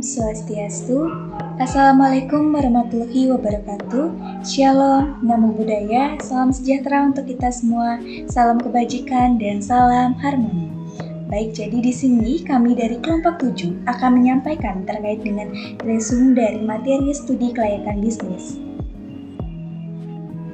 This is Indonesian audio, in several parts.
Swastiastu. Assalamualaikum warahmatullahi wabarakatuh. Shalom, namo buddhaya, salam sejahtera untuk kita semua, salam kebajikan dan salam harmoni. Baik, jadi di sini kami dari kelompok 7 akan menyampaikan terkait dengan resume dari materi studi kelayakan bisnis.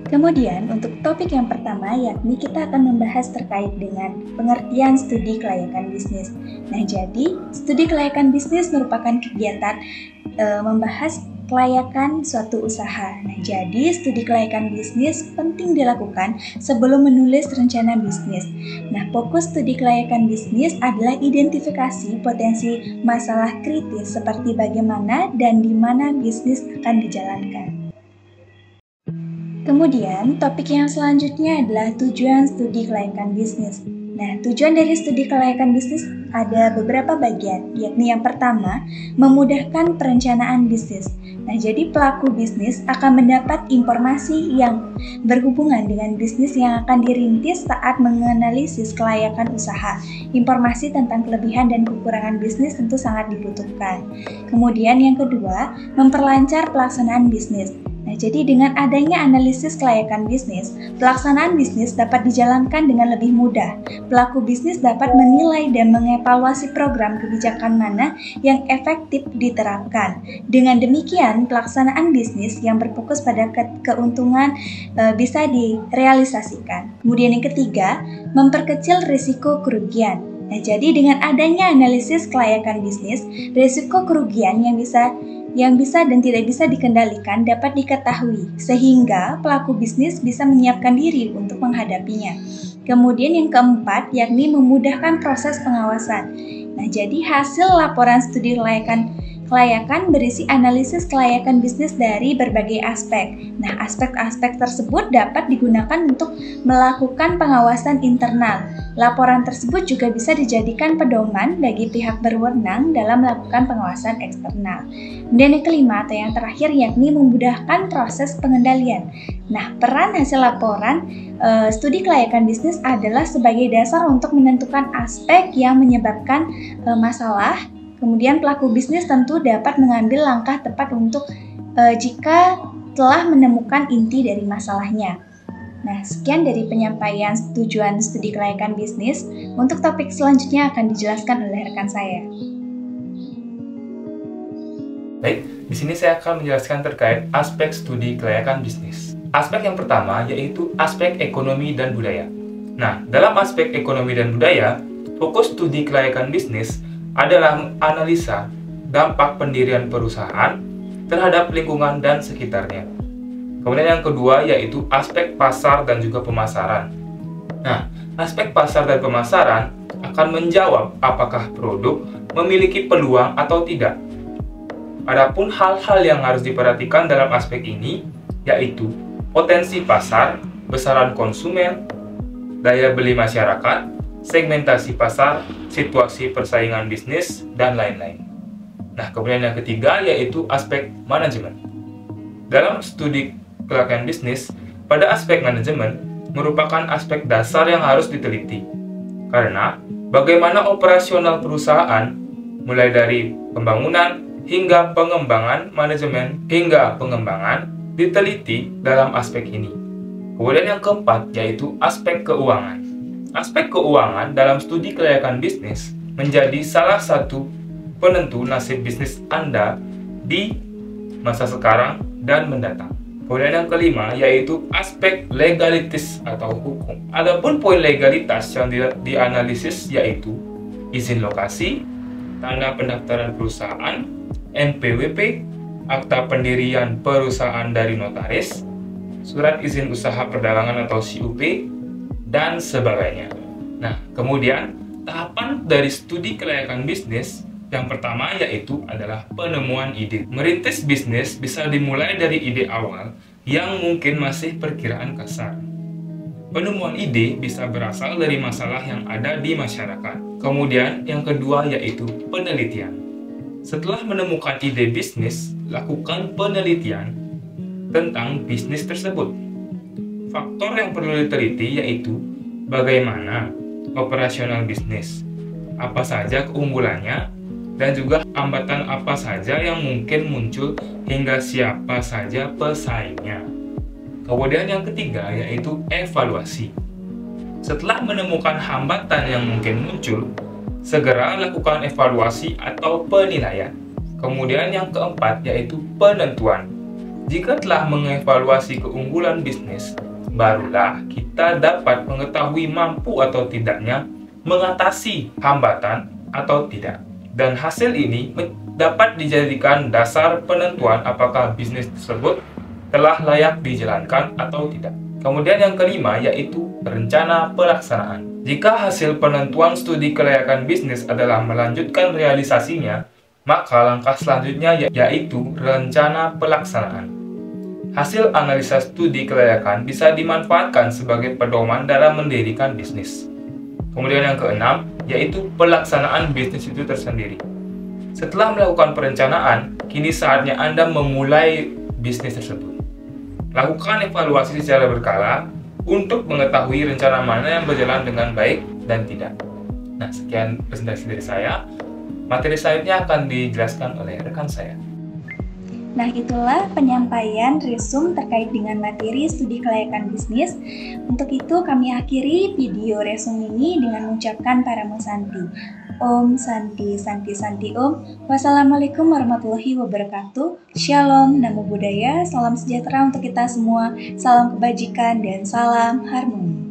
Kemudian untuk topik yang pertama yakni kita akan membahas terkait dengan pengertian studi kelayakan bisnis. Nah, jadi studi kelayakan bisnis merupakan kegiatan membahas kelayakan suatu usaha. Nah, jadi studi kelayakan bisnis penting dilakukan sebelum menulis rencana bisnis. Nah, fokus studi kelayakan bisnis adalah identifikasi potensi masalah kritis seperti bagaimana dan di mana bisnis akan dijalankan. Kemudian, topik yang selanjutnya adalah tujuan studi kelayakan bisnis. Nah, tujuan dari studi kelayakan bisnis ada beberapa bagian, yakni yang pertama, memudahkan perencanaan bisnis. Nah, jadi pelaku bisnis akan mendapat informasi yang berhubungan dengan bisnis yang akan dirintis saat menganalisis kelayakan usaha. Informasi tentang kelebihan dan kekurangan bisnis tentu sangat dibutuhkan. Kemudian yang kedua, memperlancar pelaksanaan bisnis. Nah, jadi dengan adanya analisis kelayakan bisnis, pelaksanaan bisnis dapat dijalankan dengan lebih mudah. Pelaku bisnis dapat menilai dan mengevaluasi program kebijakan mana yang efektif diterapkan. Dengan demikian, pelaksanaan bisnis yang berfokus pada keuntungan bisa direalisasikan. Kemudian yang ketiga, memperkecil risiko kerugian. Nah, jadi dengan adanya analisis kelayakan bisnis, risiko kerugian yang bisa dan tidak bisa dikendalikan dapat diketahui, sehingga pelaku bisnis bisa menyiapkan diri untuk menghadapinya. Kemudian yang keempat, yakni memudahkan proses pengawasan. Nah, jadi hasil laporan studi kelayakan berisi analisis kelayakan bisnis dari berbagai aspek. Nah, aspek-aspek tersebut dapat digunakan untuk melakukan pengawasan internal. Laporan tersebut juga bisa dijadikan pedoman bagi pihak berwenang dalam melakukan pengawasan eksternal. Dan yang kelima atau yang terakhir yakni memudahkan proses pengendalian. Nah, peran hasil laporan studi kelayakan bisnis adalah sebagai dasar untuk menentukan aspek yang menyebabkan masalah. Kemudian pelaku bisnis tentu dapat mengambil langkah tepat untuk jika telah menemukan inti dari masalahnya. Nah, sekian dari penyampaian tujuan studi kelayakan bisnis. Untuk topik selanjutnya akan dijelaskan oleh rekan saya. Baik, di sini saya akan menjelaskan terkait aspek studi kelayakan bisnis. Aspek yang pertama yaitu aspek ekonomi dan budaya. Nah, dalam aspek ekonomi dan budaya, fokus studi kelayakan bisnis adalah analisa dampak pendirian perusahaan terhadap lingkungan dan sekitarnya. Kemudian yang kedua yaitu aspek pasar dan juga pemasaran. Nah, aspek pasar dan pemasaran akan menjawab apakah produk memiliki peluang atau tidak. Adapun hal-hal yang harus diperhatikan dalam aspek ini yaitu potensi pasar, besaran konsumen, daya beli masyarakat, segmentasi pasar, situasi persaingan bisnis, dan lain-lain. Nah, kemudian yang ketiga yaitu aspek manajemen. Dalam studi kelayakan bisnis, pada aspek manajemen merupakan aspek dasar yang harus diteliti. Karena bagaimana operasional perusahaan, mulai dari pembangunan hingga pengembangan manajemen hingga pengembangan, diteliti dalam aspek ini. Kemudian yang keempat yaitu aspek keuangan. Aspek keuangan dalam studi kelayakan bisnis menjadi salah satu penentu nasib bisnis Anda di masa sekarang dan mendatang. Kemudian yang kelima yaitu aspek legalitas atau hukum. Adapun poin legalitas yang dianalisis yaitu izin lokasi, tanda pendaftaran perusahaan, NPWP, akta pendirian perusahaan dari notaris, surat izin usaha perdagangan atau CUP, dan sebagainya. Nah, kemudian tahapan dari studi kelayakan bisnis yang pertama yaitu adalah penemuan ide. Merintis bisnis bisa dimulai dari ide awal yang mungkin masih perkiraan kasar. Penemuan ide bisa berasal dari masalah yang ada di masyarakat. Kemudian yang kedua yaitu penelitian. Setelah menemukan ide bisnis, lakukan penelitian tentang bisnis tersebut. Faktor yang perlu diteliti yaitu bagaimana operasional bisnis, apa saja keunggulannya, dan juga hambatan apa saja yang mungkin muncul hingga siapa saja pesaingnya. Kemudian yang ketiga yaitu evaluasi. Setelah menemukan hambatan yang mungkin muncul, segera lakukan evaluasi atau penilaian. Kemudian yang keempat yaitu penentuan. Jika telah mengevaluasi keunggulan bisnis, barulah kita dapat mengetahui mampu atau tidaknya mengatasi hambatan atau tidak. Dan hasil ini dapat dijadikan dasar penentuan apakah bisnis tersebut telah layak dijalankan atau tidak. Kemudian yang kelima yaitu rencana pelaksanaan. Jika hasil penentuan studi kelayakan bisnis adalah melanjutkan realisasinya, maka langkah selanjutnya yaitu rencana pelaksanaan. Hasil analisa studi kelayakan bisa dimanfaatkan sebagai pedoman dalam mendirikan bisnis. Kemudian yang keenam yaitu pelaksanaan bisnis itu tersendiri. Setelah melakukan perencanaan, kini saatnya Anda memulai bisnis tersebut. Lakukan evaluasi secara berkala untuk mengetahui rencana mana yang berjalan dengan baik dan tidak. Nah, sekian presentasi dari saya. Materi selanjutnya akan dijelaskan oleh rekan saya. Nah, itulah penyampaian resume terkait dengan materi studi kelayakan bisnis. Untuk itu, kami akhiri video resume ini dengan mengucapkan Paramo Santi. Om Santi, Santi, Santi Om. Wassalamualaikum warahmatullahi wabarakatuh. Shalom, Namo Buddhaya, salam sejahtera untuk kita semua, salam kebajikan, dan salam harmoni.